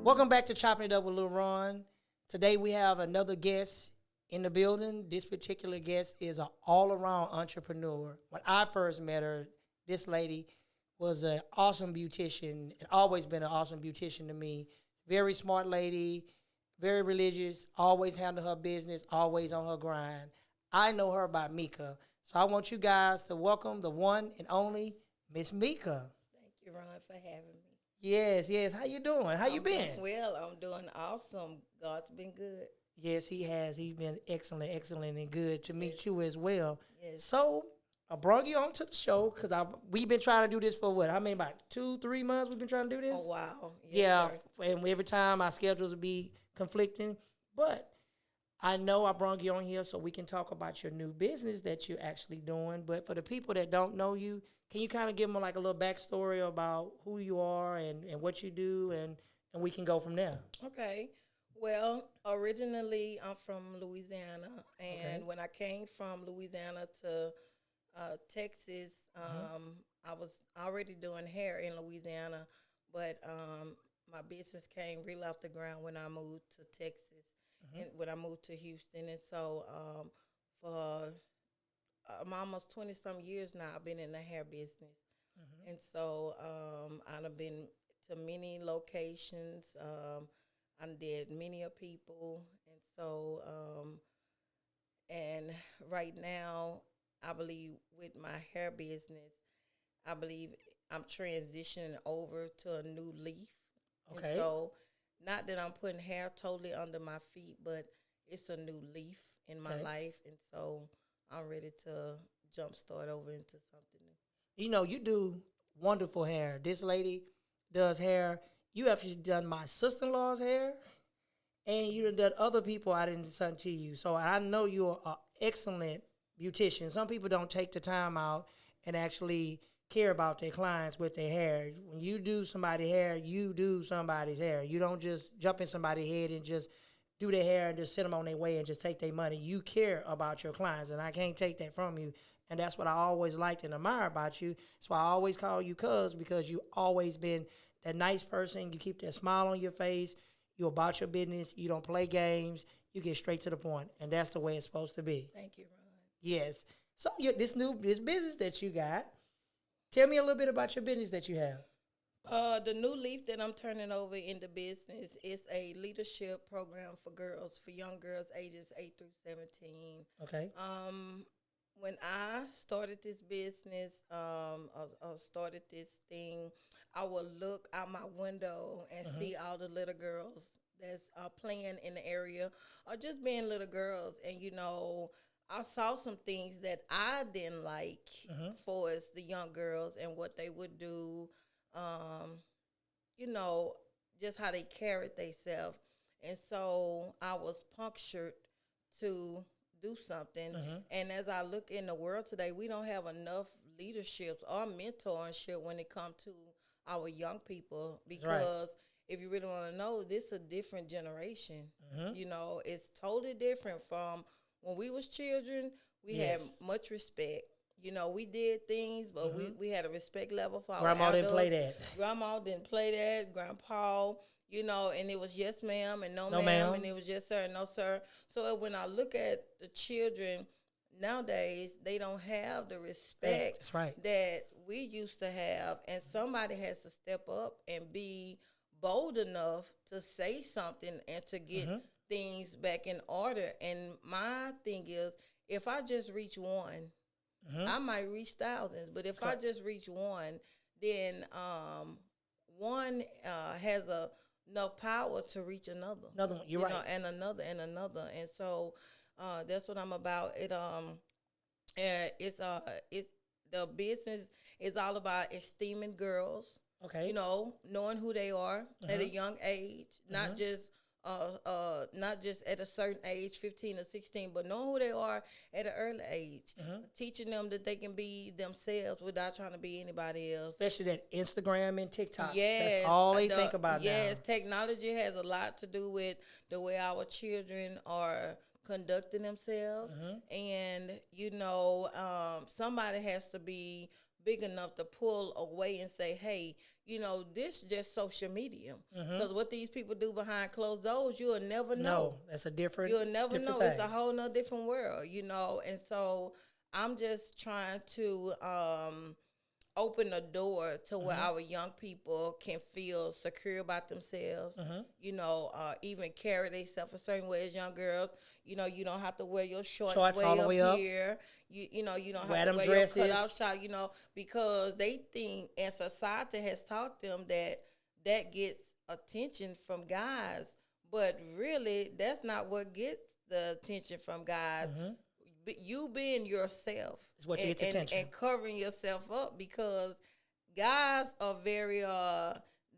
Welcome back to Chopping It Up with Lil Ron. Today we have another guest in the building. This particular guest is an all-around entrepreneur. When I first met her, this lady was an awesome beautician. It always been an awesome beautician to me. Very smart lady, very religious, always handle her business, always on her grind. I know her by Meka. So I want you guys to welcome the one and only Miss Meka. Thank you, Ron, for having me. Yes, yes. How you doing? How you I'm been? doing well. I'm doing awesome. God's been good. Yes, he has. He's been excellent, excellent, and good to meet Yes. you as well. Yes. So I brought you on to the show because we've been trying to do this for what? I mean, about 2-3 months we've been trying to do this. Oh, wow. Yes, Yeah, sir. and every time our schedules would be conflicting, but I know I brought you on here so we can talk about your new business that you're actually doing. But for the people that don't know you, can you kind of give them like a little backstory about who you are and what you do, and we can go from there. Okay. Well, originally I'm from Louisiana, and Okay. when I came from Louisiana to Texas, Mm-hmm. I was already doing hair in Louisiana, but my business came really off the ground when I moved to Texas, Mm-hmm. and when I moved to Houston, and so for almost 20 some years now, I've been in the hair business. Mm-hmm. And so I've been to many locations. I did many of people. And so, and right now, I believe with my hair business, I believe I'm transitioning over to a new leaf. And Okay. so, not that I'm putting hair totally under my feet, but it's a new leaf in my Okay. life. And so, I'm ready to jumpstart over into something new. You know, you do wonderful hair. This lady does hair. You actually done my sister-in-law's hair, and you done other people I didn't send to you. So I know you're an excellent beautician. Some people don't take the time out and actually care about their clients with their hair. When you do somebody's hair, you do somebody's hair. You don't just jump in somebody's head and just do their hair and just send them on their way and just take their money. You care about your clients, and I can't take that from you. And that's what I always liked and admire about you. So I always call you cuz because you always been that nice person. You keep that smile on your face. You about your business. You don't play games. You get straight to the point, and that's the way it's supposed to be. Thank you, Ron. Yes. So this business that you got. Tell me a little bit about your business that you have. The new leaf that I'm turning over in the business is a leadership program for girls, for young girls ages 8 through 17. Okay. Um, when I started this business, I started this thing, I would look out my window and Mm-hmm. see all the little girls that's playing in the area or just being little girls. And, I saw some things that I didn't like Mm-hmm. for as the young girls and what they would do, um, you know, just how they carried themselves. And so I was punctured to do something. Mm-hmm. And as I look in the world today, we don't have enough leaderships or mentorship when it comes to our young people That's right. because if you really want to know, this is a different generation. Mm-hmm. It's totally different from when we was children. We had Yes. much respect. We did things, but Mm-hmm. we had a respect level for our Grandma didn't play adults. that. Grandma didn't play that. Grandpa, and it was yes, ma'am, and no, No, ma'am, and ma'am. it was yes, sir, and no, sir. So when I look at the children nowadays, they don't have the respect That's right. that we used to have, and somebody has to step up and be bold enough to say something and to get Mm-hmm. things back in order. And my thing is, if I just reach one, Mm-hmm. I might reach thousands, but if I Correct. just reach one, then one has enough power to reach another, Another one. You're right. and another and another, and so that's what I'm about. It's the business is all about esteeming girls, Okay. knowing who they are at Mm-hmm. a young age, Mm-hmm. not just at a certain age, 15 or 16, but knowing who they are at an early age, Mm-hmm. teaching them that they can be themselves without trying to be anybody else. Especially that Instagram and TikTok. That's Yes, all they think about now. yes, technology has a lot to do with the way our children are conducting themselves, Mm-hmm. and somebody has to be big enough to pull away and say, hey, you know, this just social media. Because what these people do behind closed doors, you'll never know. No, that's a different. You'll never know. Thing. It's a whole nother different world, you know. And so I'm just trying to open a door to where our young people can feel secure about themselves, you know, even carry themselves a certain way as young girls. You know, you don't have to wear your shorts way all the way up here. You know, you don't wear have to wear dresses. your cutout shot, you know, because they think, and society has taught them that gets attention from guys. But really, that's not what gets the attention from guys. You being yourself is what you get attention, and covering yourself up, because guys are very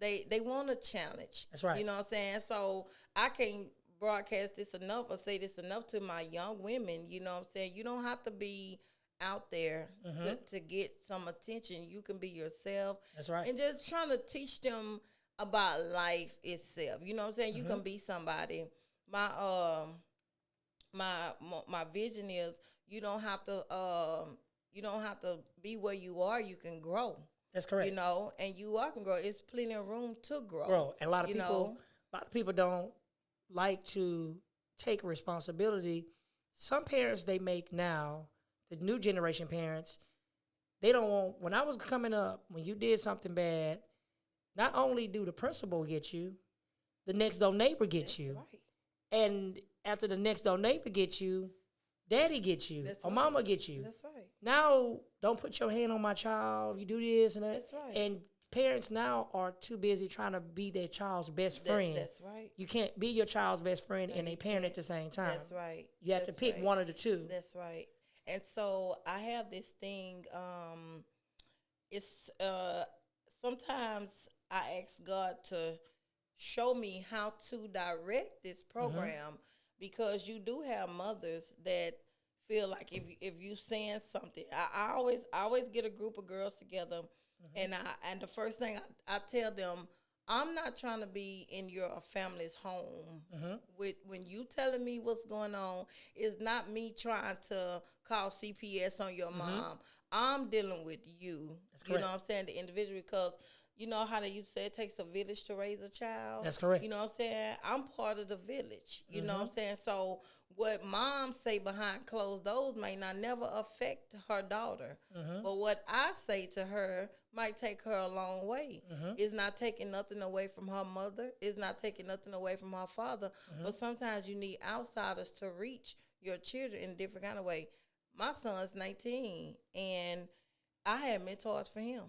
they want a challenge. That's right. You know what I'm saying? So I can't broadcast this enough or say this enough to my young women. You know what I'm saying? You don't have to be out there to get some attention. You can be yourself. That's right. And just trying to teach them about life itself. You know what I'm saying? You can be somebody. My vision is you don't have to be where you are. You can grow. That's correct. You know, and you are can grow. It's plenty of room to grow. And a lot of people don't like to take responsibility. Some parents they make now, the new generation parents, they don't want. When I was coming up, when you did something bad, not only do the principal get you, the next door neighbor gets you. Right. And after the next door neighbor gets you, daddy gets you, or mama gets you. That's right. Now, don't put your hand on my child. You do this and that. That's right. And parents now are too busy trying to be their child's best friend. That's right. You can't be your child's best friend and a parent at the same time. That's right. You have to pick one of the two. That's right. And so I have this thing. It's sometimes I ask God to show me how to direct this program, because you do have mothers that feel like if you saying something, I always get a group of girls together, and the first thing I tell them, I'm not trying to be in your family's home. With when you telling me what's going on, it's not me trying to call CPS on your mom. I'm dealing with you. That's you correct. know what I'm saying? The individual, because you know how they used to say it takes a village to raise a child? That's correct. You know what I'm saying? I'm part of the village. You know what I'm saying? So what moms say behind closed doors may not never affect her daughter. But what I say to her might take her a long way. It's not taking nothing away from her mother. It's not taking nothing away from her father. But sometimes you need outsiders to reach your children in a different kind of way. My son's 19, and I had mentors for him.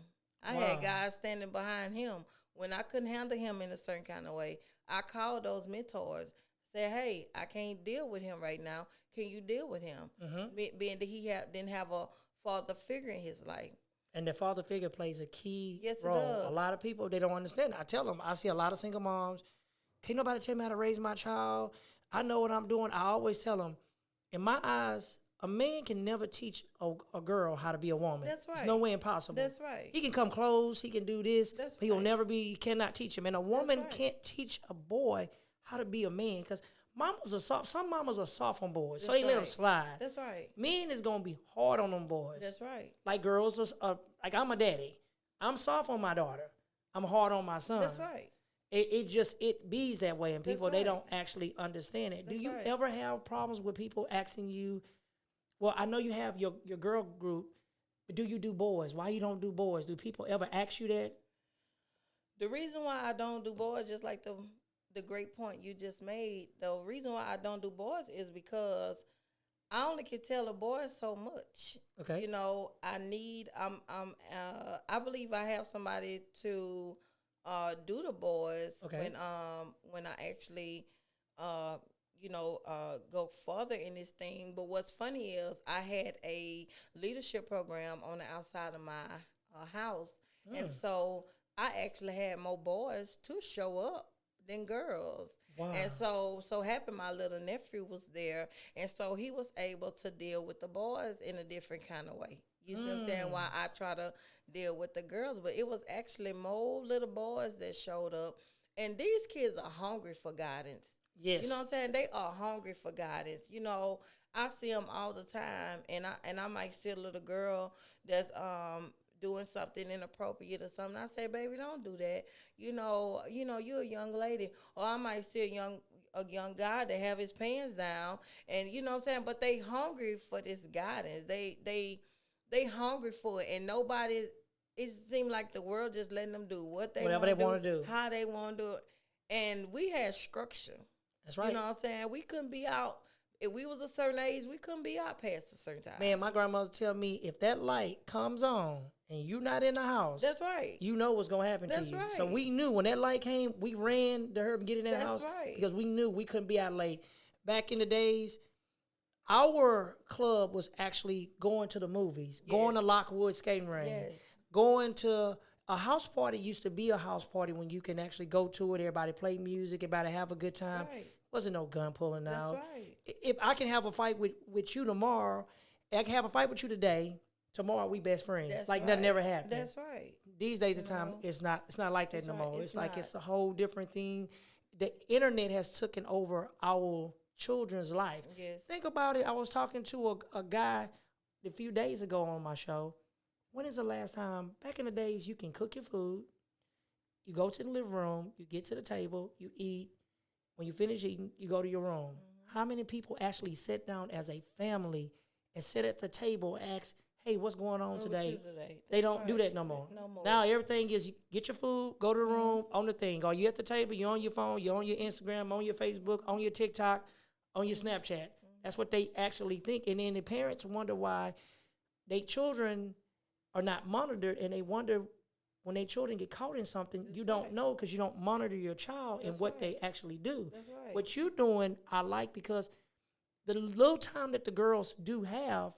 I had guys standing behind him. When I couldn't handle him in a certain kind of way, I called those mentors, said, hey, I can't deal with him right now. Can you deal with him? Being that he didn't have a father figure in his life. And the father figure plays a key role. It does. A lot of people, they don't understand. I tell them, I see a lot of single moms, can't nobody tell me how to raise my child. I know what I'm doing. I always tell them, in my eyes, a man can never teach a girl how to be a woman. That's right. It's no way impossible. That's right. He can come close. He can do this. That's he will never be, he cannot teach him. And a woman can't teach a boy how to be a man, because mamas are soft. Some mamas are soft on boys, so they let them slide. That's right. Men is going to be hard on them boys. That's right. Like girls, like I'm a daddy. I'm soft on my daughter. I'm hard on my son. That's right. It bees that way, and people, they don't actually understand it. Do you ever have problems with people asking you, well, I know you have your girl group, but do you do boys? Why you don't do boys? Do people ever ask you that? The reason why I don't do boys, just like the great point you just made, the reason why I don't do boys is because I only can tell a boy so much. Okay. You know, I believe I have somebody to do the boys when I actually go further in this thing. But what's funny is I had a leadership program on the outside of my house, and so I actually had more boys to show up than girls. Wow. And so happened my little nephew was there, and so he was able to deal with the boys in a different kind of way. You see what I'm saying? Why I try to deal with the girls, but it was actually more little boys that showed up, and these kids are hungry for guidance. Yes. You know what I'm saying? They are hungry for guidance. You know, I see them all the time, and I might see a little girl that's doing something inappropriate or something. I say, baby, don't do that. You're a young lady, or I might see a young guy that have his pants down, and you know what I'm saying. But they hungry for this guidance. They hungry for it, and nobody. It seems like the world just letting them do what they whatever they want to do, how they want to do it, and we had structure. That's right. You know what I'm saying? We couldn't be out. If we was a certain age, we couldn't be out past a certain time. Man, my grandmother tell me if that light comes on and you not in the house, that's right. You know what's gonna happen to you. Right. So we knew when that light came, we ran to her and get in that house. That's right. Because we knew we couldn't be out late. Back in the days, our club was actually going to the movies, going to Lockwood skating range, going to a house party. Used to be a house party when you can actually go to it. Everybody play music, everybody have a good time. Right. Wasn't no gun pulling out. That's right. If I can have a fight with you tomorrow, I can have a fight with you today. Tomorrow we best friends. That's like right. nothing ever happened. That's right. These days of time, it's not like that no more. It's like it's a whole different thing. The internet has taken over our children's life. Yes. Think about it. I was talking to a guy a few days ago on my show. When is the last time? Back in the days, you can cook your food. You go to the living room. You get to the table. You eat. When you finish eating, you go to your room. Mm-hmm. How many people actually sit down as a family and sit at the table and ask, hey, what's going on today? They don't do that no more. Now everything is you get your food, go to the room, on the thing. Are you at the table? You're on your phone. You're on your Instagram, on your Facebook, on your TikTok, on your Snapchat. Mm-hmm. That's what they actually think. And then the parents wonder why their children are not monitored, and they wonder when their children get caught in something, you don't know because you don't monitor your child and what they actually do. That's right. What you're doing, I like, because the little time that the girls do have,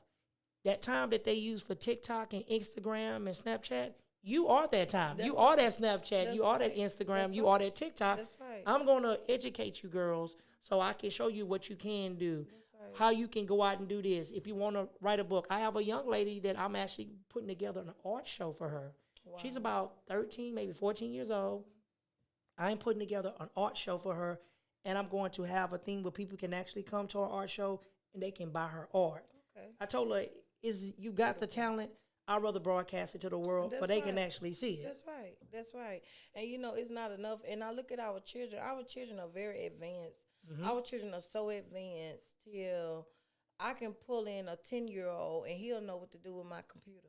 that time that they use for TikTok and Instagram and Snapchat, you are that time. You are that Snapchat. You are that Instagram. You are that TikTok. That's right. I'm going to educate you girls so I can show you what you can do. Right. How you can go out and do this. If you want to write a book, I have a young lady that I'm actually putting together an art show for her. Wow. She's about 13, maybe 14 years old. I'm putting together an art show for her, and I'm going to have a thing where people can actually come to our art show and they can buy her art. Okay. I told her, you got the talent, I'd rather broadcast it to the world so they can actually see it. That's right. That's right. And, it's not enough. And I look at our children. Our children are very advanced. Mm-hmm. Our children are so advanced till I can pull in a 10-year-old and he'll know what to do with my computer.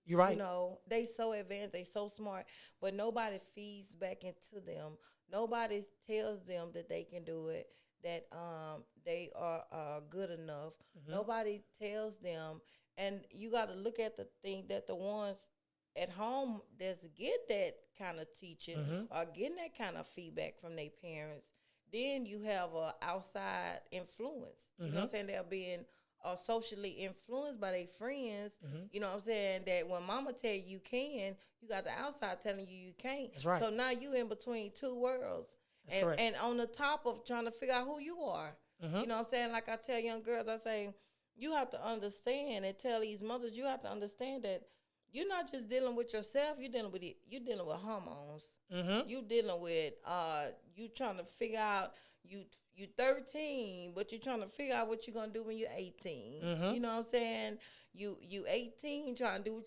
You're right. They so advanced, they so smart, but nobody feeds back into them. Nobody tells them that they can do it, that they are good enough. Mm-hmm. Nobody tells them, and you got to look at the thing that the ones at home that's getting that kind of teaching or getting that kind of feedback from their parents. Then you have a outside influence. You know what I'm saying? They're being socially influenced by their friends. You know what I'm saying? That when mama tell you can, you got the outside telling you can't. That's right. So now you in between two worlds. And on the top of trying to figure out who you are. You know what I'm saying? Like I tell young girls, I say, you have to understand and tell these mothers, you have to understand that you're not just dealing with yourself, you're dealing with it. You're dealing with hormones. You're dealing with you trying to figure out you 13, but you're trying to figure out what you're gonna do when you're 18. You know what I'm saying? You 18 trying to do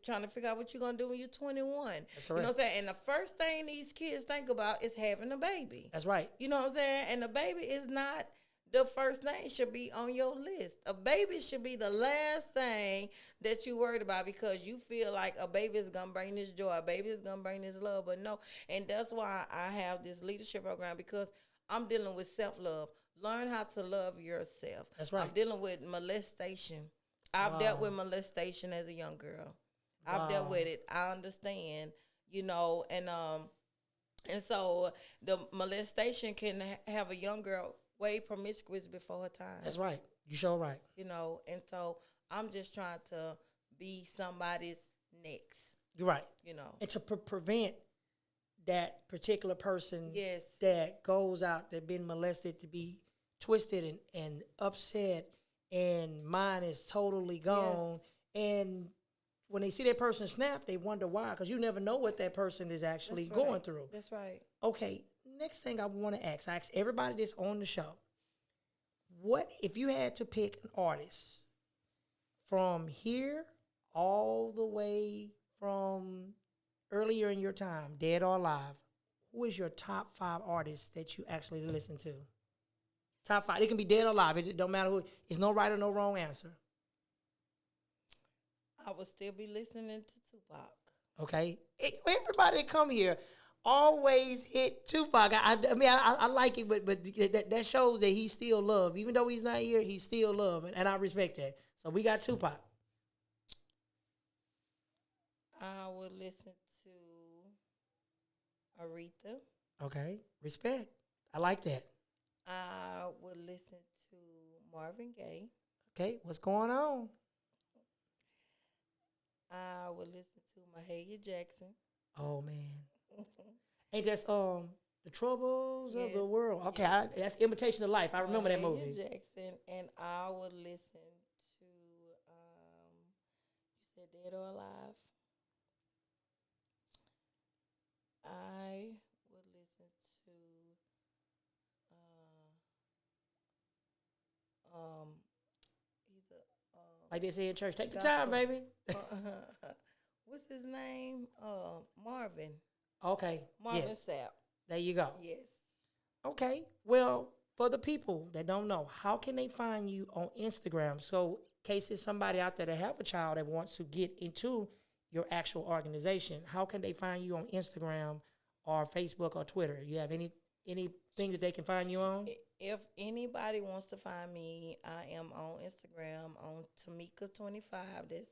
trying to figure out what you're gonna do when you're 21. That's correct. You know what I'm saying? And the first thing these kids think about is having a baby. That's right. You know what I'm saying? And the baby is not the first thing should be on your list. A baby should be the last thing that you worried about because you feel like a baby is going to bring this joy. A baby is going to bring this love. But no, and that's why I have this leadership program because I'm dealing with self-love. Learn how to love yourself. That's right. I'm dealing with molestation. I've dealt with molestation as a young girl. I've dealt with it. I understand, and so the molestation can have a young girl way promiscuous before her time. That's right. You sure right. And so I'm just trying to be somebody's next. You're right. And to prevent that particular person that goes out, that been molested, to be twisted and upset, and mind is totally gone. Yes. And when they see that person snap, they wonder why, because you never know what that person is actually going through. That's right. Okay, next thing I want to ask, I ask everybody that's on the show, what if you had to pick an artist from here all the way from earlier in your time, dead or alive, who is your top 5 artists that you actually listen to? Top 5. It can be dead or alive. It don't matter who. It's no right or no wrong answer. I would still be listening to Tupac. Okay? Everybody that come here always hit Tupac. I like it, but that shows that he's still loved. Even though he's not here, he's still loved, and I respect that. So we got Tupac. I would listen to Aretha. Okay, respect. I like that. I would listen to Marvin Gaye. Okay, what's going on? I would listen to Mahalia Jackson. Oh man, ain't that's the troubles of the Yes, world? Okay, yes. that's Imitation of Life. I remember that Mahalia movie. Jackson, and I would listen to you said Dead or Alive. I would listen to he's a Like they say in church, take the gospel. time, baby. What's his name? Marvin. Okay, Marvin yes, Sapp. there you go. Yes. Okay, well, for the people that don't know, how can they find you on Instagram? So, in case there's somebody out there that have a child that wants to get into your actual organization, how can they find you on Instagram or Facebook or Twitter? You have anything that they can find you on? If anybody wants to find me, I am on Instagram on Tamika25. That's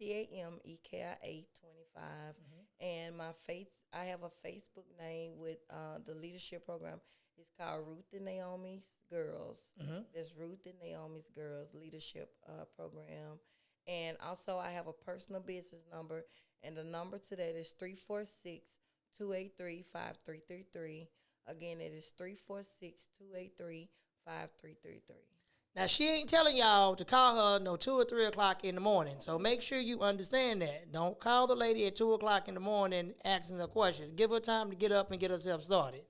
TAMEKIA 25. And I have a Facebook name with the leadership program. It's called Ruth and Naomi's Girls. That's Ruth and Naomi's Girls Leadership Program. And also I have a personal business number, and the number to that is 346-283-5333. Again, it is 346-283-5333. Now, she ain't telling y'all to call her no 2 or 3 o'clock in the morning. So make sure you understand that. Don't call the lady at 2 o'clock in the morning asking her questions. Give her time to get up and get herself started.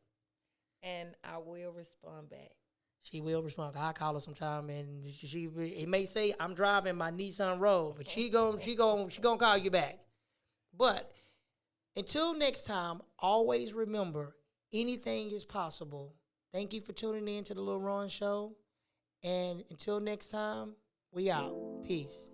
And I will respond back. She will respond. I call her sometime, and it may say I'm driving my Nissan Road, but she gonna call you back. But until next time, always remember anything is possible. Thank you for tuning in to the Lil Ron Show. And until next time, we out. Peace.